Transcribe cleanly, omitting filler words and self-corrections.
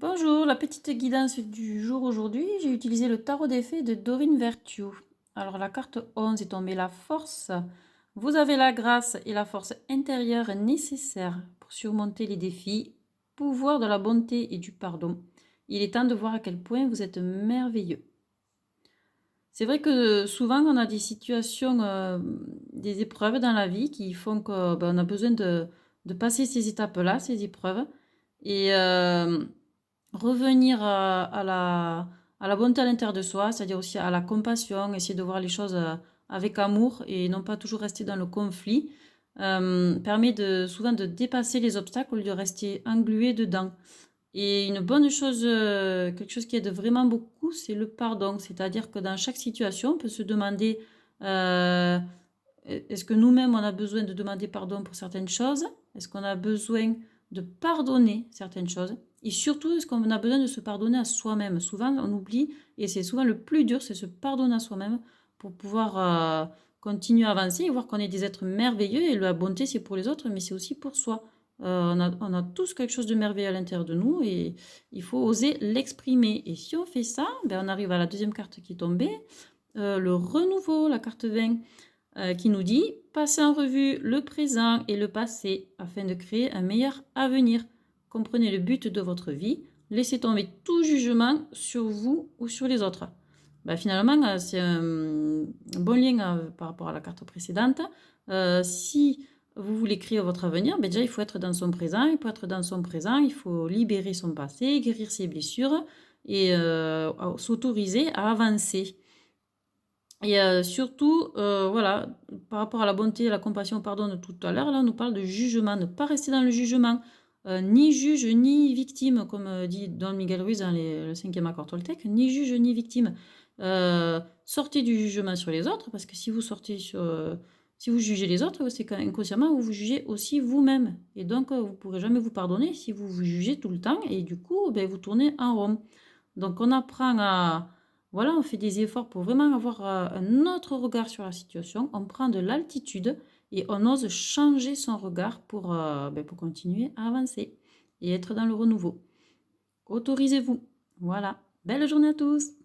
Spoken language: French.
Bonjour, la petite guidance du jour aujourd'hui, j'ai utilisé le tarot des fées de Dorine Virtue. Alors la carte 11 est tombée la force. Vous avez la grâce et la force intérieure nécessaires pour surmonter les défis, pouvoir de la bonté et du pardon. Il est temps de voir à quel point vous êtes merveilleux. C'est vrai que souvent on a des situations, des épreuves dans la vie qui font qu'on a besoin de passer ces étapes-là, ces épreuves. Et revenir à la bonté à l'intérieur de soi, c'est-à-dire aussi à la compassion, essayer de voir les choses avec amour et non pas toujours rester dans le conflit, permet souvent de dépasser les obstacles au lieu de rester englué dedans. Et une bonne chose, quelque chose qui aide vraiment beaucoup, c'est le pardon. C'est-à-dire que dans chaque situation, on peut se demander est-ce que nous-mêmes, on a besoin de demander pardon pour certaines choses? Est-ce qu'on a besoin de pardonner certaines choses? Et surtout, est-ce qu'on a besoin de se pardonner à soi-même? Souvent, on oublie, et c'est souvent le plus dur, c'est se pardonner à soi-même pour pouvoir continuer à avancer et voir qu'on est des êtres merveilleux. Et la bonté, c'est pour les autres, mais c'est aussi pour soi. On a tous quelque chose de merveilleux à l'intérieur de nous et il faut oser l'exprimer. Et si on fait ça, ben on arrive à la deuxième carte qui est tombée, le renouveau, la carte 20, qui nous dit « Passez en revue le présent et le passé afin de créer un meilleur avenir. Comprenez le but de votre vie. Laissez tomber tout jugement sur vous ou sur les autres. » Finalement, c'est un bon lien par rapport à la carte précédente. Si vous voulez créer votre avenir, déjà il faut être dans son présent. Et pour être dans son présent, il faut libérer son passé, guérir ses blessures et s'autoriser à avancer. Et surtout, voilà, par rapport à la bonté, la compassion, au pardon de tout à l'heure, là, on nous parle de jugement, ne pas rester dans le jugement, ni juge ni victime, comme dit Don Miguel Ruiz dans le cinquième accord Toltec, ni juge ni victime. Sortez du jugement sur les autres, parce que si vous sortez si vous jugez les autres, c'est qu'inconsciemment, vous vous jugez aussi vous-même. Et donc, vous ne pourrez jamais vous pardonner si vous vous jugez tout le temps, et du coup, vous tournez en rond. Donc, on apprend à voilà, on fait des efforts pour vraiment avoir un autre regard sur la situation. On prend de l'altitude et on ose changer son regard pour continuer à avancer et être dans le renouveau. Autorisez-vous. Voilà. Belle journée à tous!